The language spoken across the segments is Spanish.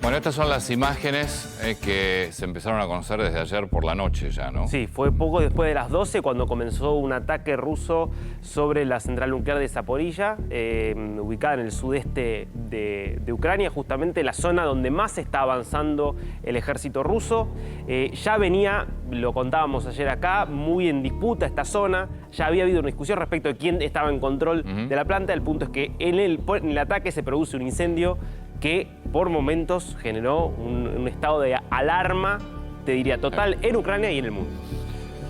Bueno, estas son las imágenes que se empezaron a conocer desde ayer por la noche ya, ¿no? Sí, fue poco después de las 12 cuando comenzó un ataque ruso sobre la central nuclear de Zaporilla, ubicada en el sudeste de Ucrania, justamente la zona donde más está avanzando el ejército ruso. Ya venía, lo contábamos ayer acá, muy en disputa esta zona. Ya había habido una discusión respecto de quién estaba en control de la planta. El punto es que en el ataque se produce un incendio que por momentos generó un estado de alarma, te diría, total en Ucrania y en el mundo.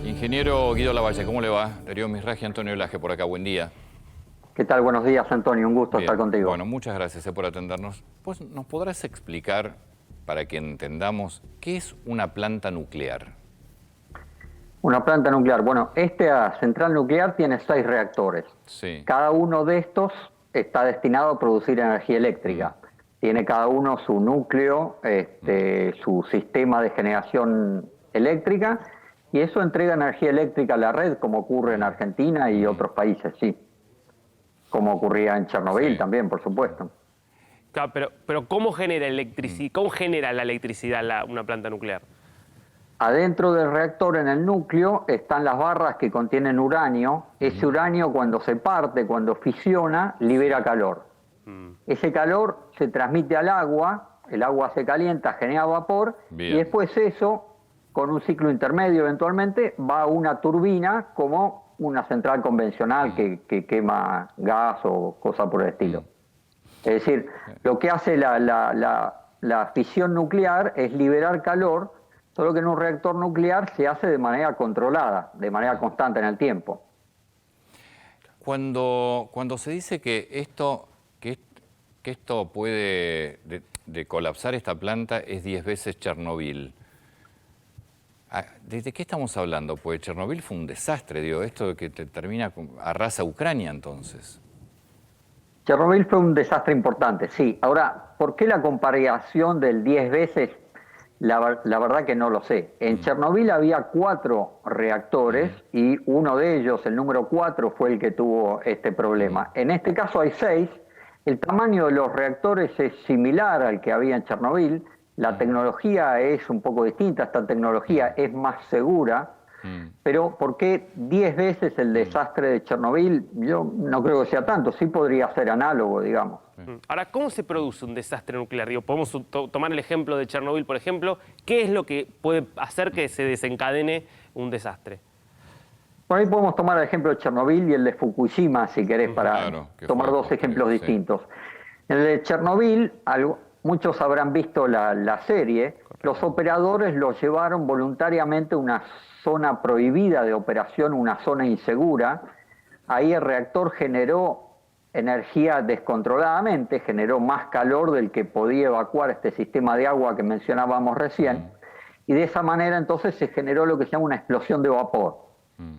Ingeniero Guido Lavalle, ¿cómo le va? Darío Misraji, Antonio Laje por acá, buen día. ¿Qué tal? Buenos días, Antonio. Un gusto Bien. estar contigo. Bueno, muchas gracias por atendernos. Pues, ¿nos podrás explicar, para que entendamos, qué es una planta nuclear? Una planta nuclear. Bueno, esta central nuclear tiene 6 reactores. Sí. Cada uno de estos está destinado a producir energía eléctrica. Tiene cada uno su núcleo, su sistema de generación eléctrica, y eso entrega energía eléctrica a la red, como ocurre en Argentina y otros países, sí. Como ocurría en Chernobyl también, por supuesto. Claro, pero ¿cómo genera ¿Cómo genera la electricidad una planta nuclear? Adentro del reactor, en el núcleo, están las barras que contienen uranio. Ese uranio, cuando se parte, cuando fisiona, libera calor. Ese calor se transmite al agua, el agua se calienta, genera vapor, y después eso, con un ciclo intermedio eventualmente, va a una turbina como una central convencional que quema gas o cosa por el estilo. Es decir, lo que hace la fisión nuclear es liberar calor, solo que en un reactor nuclear se hace de manera controlada, de manera constante en el tiempo. Cuando se dice que esto puede de colapsar esta planta es 10 veces Chernobyl, ¿de qué estamos hablando? Pues Chernobyl fue un desastre, digo, esto que arrasa Ucrania entonces. Chernobyl fue un desastre importante, sí. Ahora, ¿por qué la comparación del 10 veces? La verdad que no lo sé. En Chernobyl había 4 reactores y uno de ellos, el número 4, fue el que tuvo este problema. En este caso hay 6. El tamaño de los reactores es similar al que había en Chernobyl. La tecnología es un poco distinta. Esta tecnología es más segura. Pero ¿por qué 10 veces el desastre de Chernobyl? Yo no creo que sea tanto. Sí podría ser análogo, digamos. Ahora, ¿cómo se produce un desastre nuclear? Podemos tomar el ejemplo de Chernobyl, por ejemplo. ¿Qué es lo que puede hacer que se desencadene un desastre? Por ahí podemos tomar el ejemplo de Chernobyl y el de Fukushima, si querés, para tomar 2 ejemplos distintos. En el de Chernobyl, muchos habrán visto la serie. Los operadores los llevaron voluntariamente a una zona prohibida de operación, una zona insegura. Ahí el reactor generó energía descontroladamente, generó más calor del que podía evacuar este sistema de agua que mencionábamos recién, y de esa manera entonces se generó lo que se llama una explosión de vapor.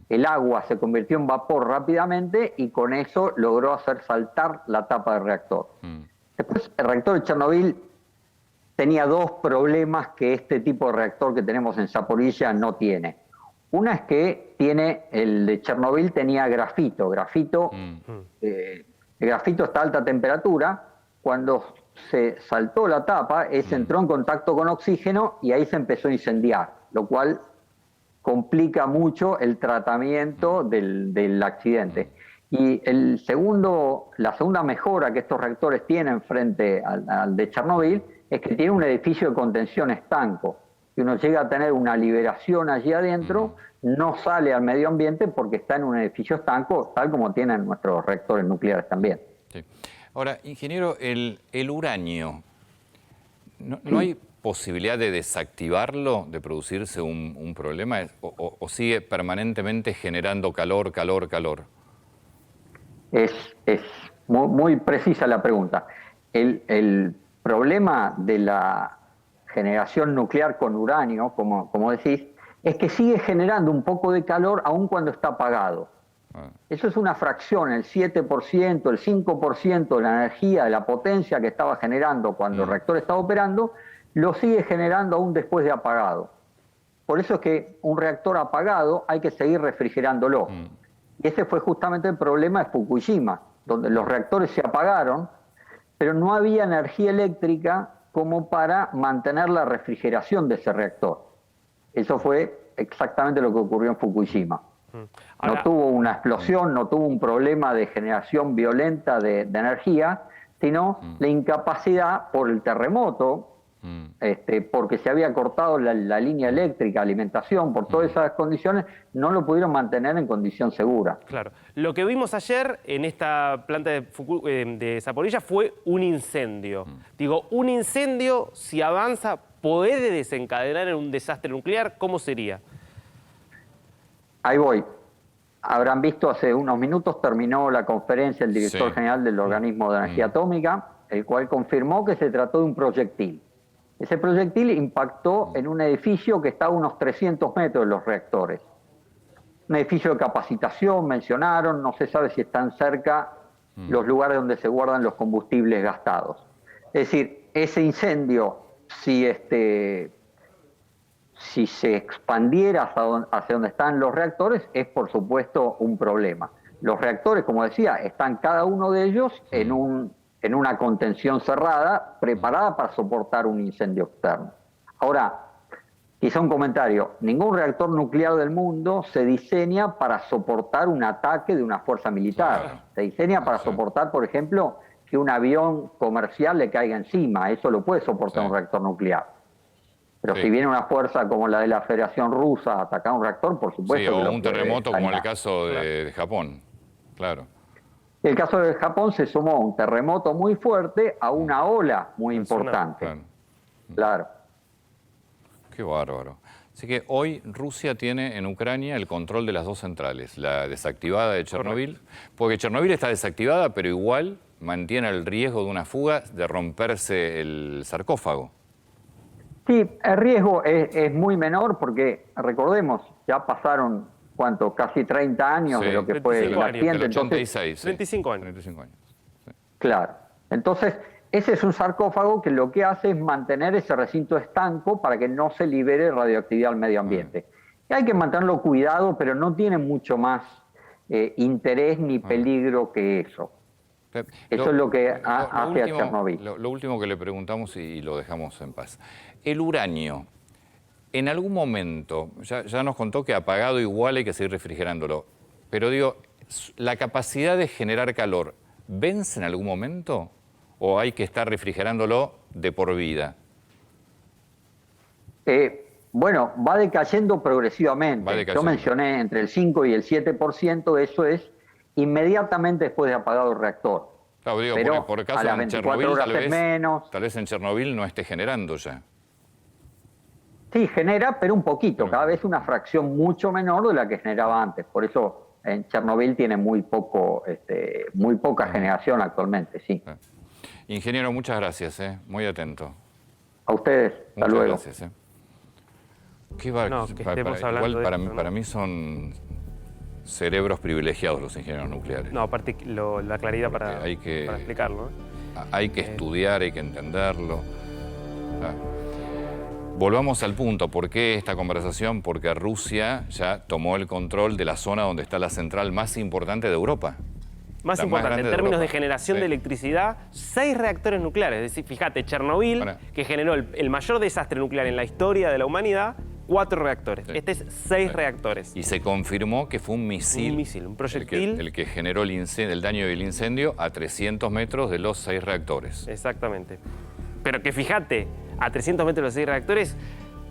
El agua se convirtió en vapor rápidamente y con eso logró hacer saltar la tapa del reactor. Después, el reactor de Chernobyl tenía 2 problemas que este tipo de reactor que tenemos en Zaporilla no tiene. Una es que el de Chernobyl tenía grafito. El grafito está a alta temperatura. Cuando se saltó la tapa, entró en contacto con oxígeno y ahí se empezó a incendiar, lo cual complica mucho el tratamiento del accidente. Y la segunda mejora que estos reactores tienen frente al de Chernobyl es que tiene un edificio de contención estanco. Si uno llega a tener una liberación allí adentro, no sale al medio ambiente porque está en un edificio estanco, tal como tienen nuestros reactores nucleares también. Sí. Ahora, ingeniero, el uranio, ¿no hay posibilidad de desactivarlo, de producirse un problema, o sigue permanentemente generando calor? Es muy precisa la pregunta. El problema de la generación nuclear con uranio, como decís, es que sigue generando un poco de calor aun cuando está apagado. Eso es una fracción, el 7%, el 5% de la energía, de la potencia que estaba generando cuando el reactor estaba operando, lo sigue generando aún después de apagado. Por eso es que un reactor apagado hay que seguir refrigerándolo. Y ese fue justamente el problema de Fukushima, donde los reactores se apagaron, pero no había energía eléctrica como para mantener la refrigeración de ese reactor. Eso fue exactamente lo que ocurrió en Fukushima. No tuvo una explosión, no tuvo un problema de generación violenta de energía, sino la incapacidad por el terremoto, porque se había cortado la línea eléctrica, alimentación, por todas esas condiciones, no lo pudieron mantener en condición segura. Claro. Lo que vimos ayer en esta planta de Zaporilla fue un incendio. Digo, un incendio, si avanza, ¿puede desencadenar en un desastre nuclear? ¿Cómo sería? Ahí voy. Habrán visto hace unos minutos, terminó la conferencia el director general del Organismo de Energía Atómica, el cual confirmó que se trató de un proyectil. Ese proyectil impactó en un edificio que está a unos 300 metros de los reactores. Un edificio de capacitación, mencionaron, no se sabe si están cerca los lugares donde se guardan los combustibles gastados. Es decir, ese incendio, si se expandiera hacia donde están los reactores, es por supuesto un problema. Los reactores, como decía, están cada uno de ellos en una contención cerrada, preparada para soportar un incendio externo. Ahora, quizá un comentario, ningún reactor nuclear del mundo se diseña para soportar un ataque de una fuerza militar. Claro. Se diseña para soportar, por ejemplo, que un avión comercial le caiga encima. Eso lo puede soportar un reactor nuclear. Pero si viene una fuerza como la de la Federación Rusa a atacar un reactor, por supuesto... Sí, o un terremoto como en el caso de Japón, claro. En el caso de Japón se sumó un terremoto muy fuerte a una ola muy importante. Claro. Qué bárbaro. Así que hoy Rusia tiene en Ucrania el control de las dos centrales, la desactivada de Chernobyl, porque Chernobyl está desactivada, pero igual mantiene el riesgo de una fuga, de romperse el sarcófago. Sí, el riesgo es muy menor porque, recordemos, ya pasaron, ¿cuánto? Casi 30 años de lo que fue el accidente. 86, 35 años. 35 años. Sí. Claro. Entonces, ese es un sarcófago que lo que hace es mantener ese recinto estanco para que no se libere radioactividad al medio ambiente. Y hay que mantenerlo cuidado, pero no tiene mucho más interés ni peligro que eso. Eso es lo que hace a Chernobyl. Lo último que le preguntamos y lo dejamos en paz. El uranio, en algún momento, ya nos contó que apagado igual hay que seguir refrigerándolo, pero digo, ¿la capacidad de generar calor vence en algún momento o hay que estar refrigerándolo de por vida? Bueno, va decayendo progresivamente. Yo mencioné entre el 5 y el 7%, eso es inmediatamente después de apagado el reactor. Claro, digo, pero por el caso a las 24 horas es menos. Tal vez en Chernobyl no esté generando ya. Sí, genera, pero un poquito, cada vez una fracción mucho menor de la que generaba antes. Por eso en Chernobyl tiene muy poca generación actualmente, sí. Ingeniero, muchas gracias, muy atento. A ustedes, hasta luego. Muchas gracias. Para mí son cerebros privilegiados los ingenieros nucleares. No, aparte la claridad para explicarlo. Hay que estudiar, hay que entenderlo. Volvamos al punto. ¿Por qué esta conversación? Porque Rusia ya tomó el control de la zona donde está la central más importante de Europa. Más importante, en términos de generación de electricidad, 6 reactores nucleares. Es decir, fíjate, Chernobyl, que generó el mayor desastre nuclear en la historia de la humanidad, 4 reactores. Este es 6 reactores. Y se confirmó que fue un misil. Un misil, un proyectil. El que generó el daño del incendio a 300 metros de los 6 reactores. Exactamente. Pero que fíjate, a 300 metros de los 6 reactores,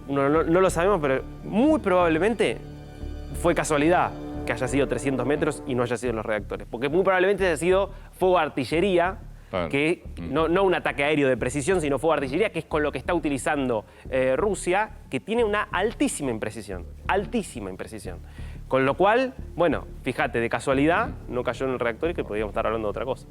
no lo sabemos, pero muy probablemente fue casualidad que haya sido 300 metros y no haya sido en los reactores. Porque muy probablemente haya sido fuego de artillería, que no un ataque aéreo de precisión, sino fuego de artillería, que es con lo que está utilizando Rusia, que tiene una altísima imprecisión. Altísima imprecisión. Con lo cual, bueno, fíjate, de casualidad no cayó en el reactor y que podríamos estar hablando de otra cosa.